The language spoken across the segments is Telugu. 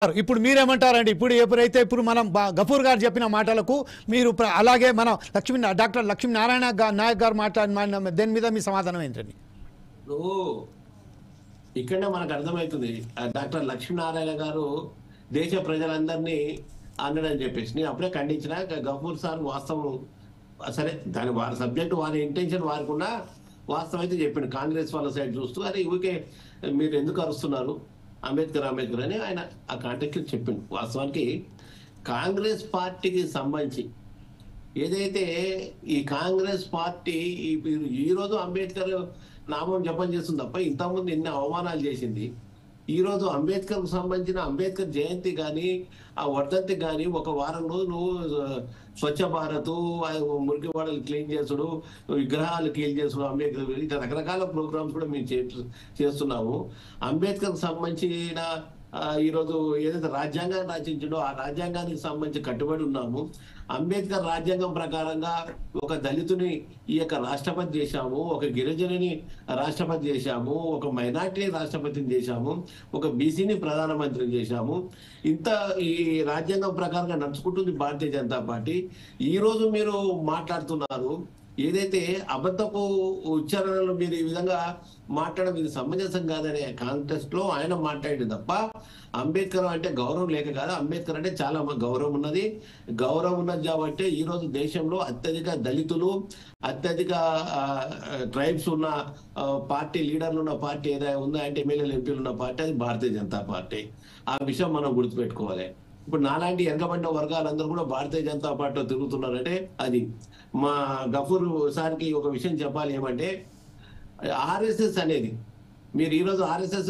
ఇప్పుడు మీరేమంటారండి? ఎప్పుడైతే మనం గఫూర్ గారు చెప్పిన మాటలకు మీరు అలాగే మనం డాక్టర్ లక్ష్మీనారాయణ నాయక్ గారు మాట్లాడిన దేని మీద మీ సమాధానం ఏంటండి? ఇక్కడనే మనకు అర్థమవుతుంది డాక్టర్ లక్ష్మీనారాయణ గారు దేశ ప్రజలందరినీ అన్నాడని చెప్పేసి నేను అప్పుడే ఖండించిన. గఫూర్ సార్ వాస్తవం సరే, దాని వారి సబ్జెక్ట్ వారి ఇంటెన్షన్ వారికున్నా వాస్తవం అయితే చెప్పిండు. కాంగ్రెస్ వాళ్ళ సైడ్ చూస్తూ అరే ఊరికే మీరు ఎందుకు అరుస్తున్నారు అంబేద్కర్ అని ఆయన ఆ కాంటెక్ట్ చెప్పిండు. వాస్తవానికి కాంగ్రెస్ పార్టీకి సంబంధించి ఏదైతే ఈ కాంగ్రెస్ పార్టీ ఈరోజు అంబేద్కర్ నామం జపం చేస్తుంది తప్ప ఇంతకుముందు ఎన్ని అవమానాలు చేసింది. ఈరోజు అంబేద్కర్కు సంబంధించిన అంబేద్కర్ జయంతి కానీ ఆ వర్ధంతి కానీ ఒక వారం రోజులు స్వచ్ఛ భారత్, మురికి వాడలు క్లీన్ చేసుడు, విగ్రహాలు క్లీన్ చేసుడు, అంబేద్కర్ ఇట్లా రకరకాల ప్రోగ్రామ్స్ కూడా మేము చేస్తున్నాము. అంబేద్కర్కు సంబంధించిన ఈరోజు ఏదైతే రాజ్యాంగాన్ని రచించడో ఆ రాజ్యాంగానికి సంబంధించి కట్టుబడి ఉన్నాము. అంబేద్కర్ రాజ్యాంగం ప్రకారంగా ఒక దళితుని ఈ యొక్క రాష్ట్రపతి చేశాము, ఒక గిరిజనుని రాష్ట్రపతి చేశాము, ఒక మైనార్టీని రాష్ట్రపతిని చేశాము, ఒక బీసీని ప్రధానమంత్రిని చేశాము. ఇంత ఈ రాజ్యాంగం ప్రకారంగా నడుచుకుంటుంది భారతీయ జనతా పార్టీ. ఈ రోజు మీరు మాట్లాడుతున్నారు ఏదైతే అబద్ధపు ఉచ్చారణలు మీరు ఈ విధంగా మాట్లాడడం ఇది సమంజసం కాదనే కాంటెక్స్ట్ లో ఆయన మాట్లాడింది తప్ప అంబేద్కర్ అంటే గౌరవం లేక కాదు. అంబేద్కర్ అంటే చాలా గౌరవం ఉన్నది. గౌరవం ఉన్నది కాబట్టి ఈ రోజు దేశంలో అత్యధిక దళితులు, అత్యధిక ట్రైబ్స్ ఉన్న పార్టీ, లీడర్లు ఉన్న పార్టీ ఏదైనా ఉందా అంటే ఎమ్మెల్యేలు, ఎంపీలు ఉన్న పార్టీ అది భారతీయ జనతా పార్టీ. ఆ విషయం మనం గుర్తుపెట్టుకోవాలి. ఇప్పుడు నాలాంటి ఎరగబడ్డ వర్గాలందరూ కూడా భారతీయ జనతా పార్టీలో తిరుగుతున్నారంటే అది మా గఫూర్ సార్కి ఒక విషయం చెప్పాలి. ఏమంటే ఆర్ఎస్ఎస్ అనేది మీరు ఈరోజు ఆర్ఎస్ఎస్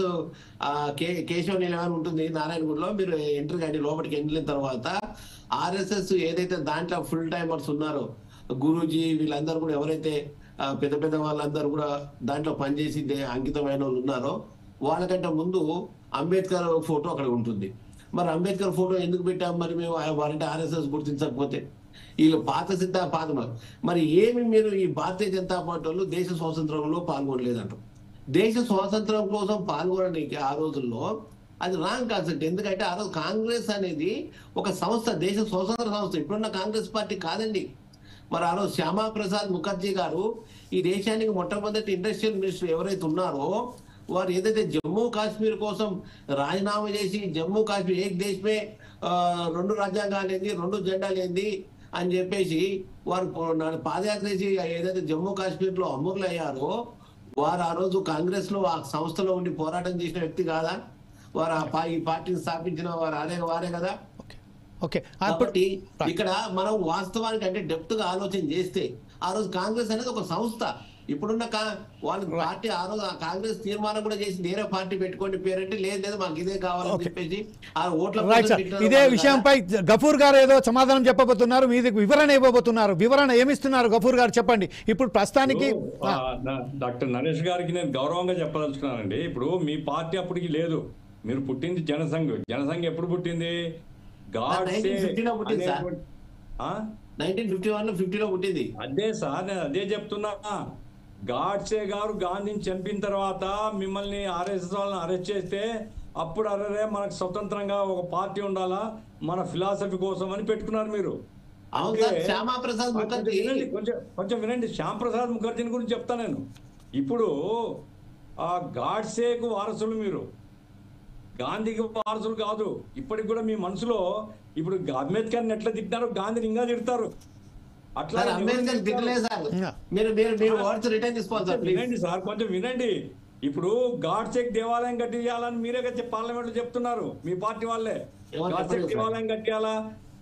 కేశవ నిలయం ఉంటుంది నారాయణగూడలో, మీరు ఎంట్రీ కానీ లోపలికి వెళ్ళిన తర్వాత ఆర్ఎస్ఎస్ ఏదైతే దాంట్లో ఫుల్ టైమర్స్ ఉన్నారో గురూజీ వీళ్ళందరూ కూడా ఎవరైతే పెద్ద పెద్ద వాళ్ళందరూ కూడా దాంట్లో పనిచేసి అంకితమైన వాళ్ళు ఉన్నారో వాళ్ళకంటే ముందు అంబేద్కర్ ఫోటో అక్కడ ఉంటుంది. మరి అంబేద్కర్ ఫోటో ఎందుకు పెట్టాము? మరి మేము వారంటే ఆర్ఎస్ఎస్ గుర్తించకపోతే వీళ్ళు పాత మరి ఏమి మీరు ఈ భారతీయ జనతా పార్టీ వాళ్ళు దేశ స్వాతంత్రంలో పాల్గొనలేదంట. దేశ స్వాతంత్రం కోసం పాల్గొనడానికి ఆ రోజుల్లో అది రాంగ్ కాన్సెప్ట్. ఎందుకంటే ఆ రోజు కాంగ్రెస్ అనేది ఒక సంస్థ, దేశ స్వతంత్ర సంస్థ. ఇప్పుడున్న కాంగ్రెస్ పార్టీ కాదండి. మరి ఆ రోజు శ్యామా ప్రసాద్ ముఖర్జీ గారు ఈ దేశానికి మొట్టమొదటి ఇండస్ట్రియల్ మినిస్టర్ ఎవరైతే ఉన్నారో వారు ఏదైతే జమ్మూ కాశ్మీర్ కోసం రాజీనామా చేసి జమ్మూ కాశ్మీర్ ఏక్ దేశమే రెండు రాజ్యాంగాలు ఏంది, రెండు జెండాలు ఏంది అని చెప్పేసి వారు పాదయాత్ర చేసి ఏదైతే జమ్మూ కాశ్మీర్ లో అమరులు అయ్యారో వారు ఆ రోజు కాంగ్రెస్ లో ఆ సంస్థలో ఉండి పోరాటం చేసిన వ్యక్తి కాదా? వారు ఈ పార్టీని స్థాపించిన వారే కదా. కాబట్టి ఇక్కడ మనం వాస్తవానికి అంటే డెప్త్ గా ఆలోచన చేస్తే ఆ రోజు కాంగ్రెస్ అనేది ఒక సంస్థ. ఇప్పుడున్న వాళ్ళ పార్టీ ఆ రోజు కాంగ్రెస్ తీర్మానం కూడా చేసి వేరే పార్టీ పెట్టుకోండి పేరంటే లేదు మాకు ఇదే కావాలని చెప్పేసి ఆ ఓట్ల ఇదే విషయంపై గఫూర్ గారు ఏదో సమాధానం చెప్పబోతున్నారు, మీది వివరణ ఇవ్వబోతున్నారు. వివరణ ఏమిస్తున్నారు గఫూర్ గారు చెప్పండి. ఇప్పుడు ప్రస్తుతానికి డాక్టర్ నరేష్ గారికి నేను గౌరవంగా చెప్పదలుచుకున్నానండి. ఇప్పుడు మీ పార్టీ అప్పటికి లేదు, మీరు పుట్టింది జనసంఘ్ ఎప్పుడు పుట్టింది? 1951 పుట్టింది. అదే సార్, నేను అదే చెప్తున్నా. గాడ్సే గారు గాంధీని చంపిన తర్వాత మిమ్మల్ని ఆర్ఎస్ఎస్ వాళ్ళని అరెస్ట్ చేస్తే అప్పుడు అరే మనకు స్వతంత్రంగా ఒక పార్టీ ఉండాలా మన ఫిలాసఫీ కోసం అని పెట్టుకున్నారు మీరు. కొంచెం వినండి, శ్యామ్ ప్రసాద్ ముఖర్జీని గురించి చెప్తా నేను. ఇప్పుడు ఆ గాడ్సేకు వారసులు మీరు, గాంధీకి వారసులు కాదు. ఇప్పటికి కూడా మీ మనసులో ఇప్పుడు అంబేద్కర్ని ఎట్లా తిట్టారో గాంధీని ఇంకా తిడతారు. అట్లా వినండి సార్, కొంచెం వినండి. ఇప్పుడు గాడ్సేక్ దేవాలయం కట్టియాలని మీరే పార్లమెంట్ లో చెప్తున్నారు, మీ పార్టీ వాళ్ళే. గాడ్సేక్ దేవాలయం కట్టియాలా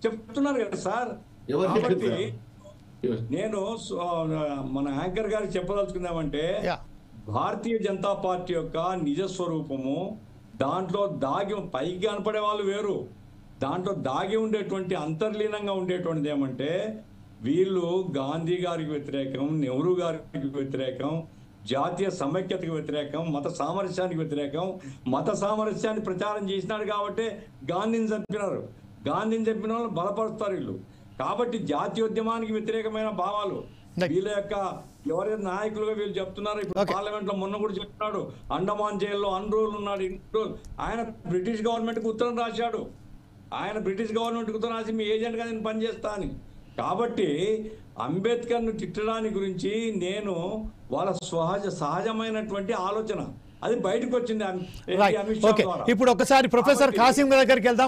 చెప్తున్నారు కదా సార్. కాబట్టి నేను మన యాంకర్ గారికి చెప్పదలుచుకుందామంటే భారతీయ జనతా పార్టీ యొక్క నిజ స్వరూపము, దాంట్లో పైకి కనపడే వాళ్ళు వేరు, దాంట్లో దాగి ఉండేటువంటి అంతర్లీనంగా ఉండేటువంటిది ఏమంటే వీళ్ళు గాంధీ గారికి వ్యతిరేకం, నెహ్రూ గారికి వ్యతిరేకం, జాతీయ సమైక్యతకు వ్యతిరేకం, మత సామరస్యానికి వ్యతిరేకం. మత సామరస్యాన్ని ప్రచారం చేసినాడు కాబట్టి గాంధీని చంపినారు. గాంధీని చంపిన వాళ్ళు బలపరుస్తారు వీళ్ళు. కాబట్టి జాతీయోద్యమానికి వ్యతిరేకమైన భావాలు వీళ్ళ యొక్క ఎవరైతే నాయకులుగా వీళ్ళు చెప్తున్నారు. ఇప్పుడు Okay. పార్లమెంట్ లో మొన్న కూడా చెప్తున్నాడు, అండమాన్ జైల్లో అన్ని రోజులు ఉన్నాడు, ఇన్ని రోజులు. ఆయన బ్రిటిష్ గవర్నమెంట్ కి ఉత్తరం రాశాడు. ఆయన బ్రిటిష్ గవర్నమెంట్ కి ఉత్తరం రాసి మీ ఏజెంట్ గా నేను పనిచేస్తా అని. కాబట్టి అంబేద్కర్ ను తిట్టడానికి గురించి నేను వాళ్ళ సహజమైనటువంటి ఆలోచన అది బయటకు వచ్చింది రైట్. అమిత్ షా ఓకే, ద్వారా. ఇప్పుడు ఒకసారి ప్రొఫెసర్ కాబట్టి- కాసిం దగ్గరికి వెళ్దాం.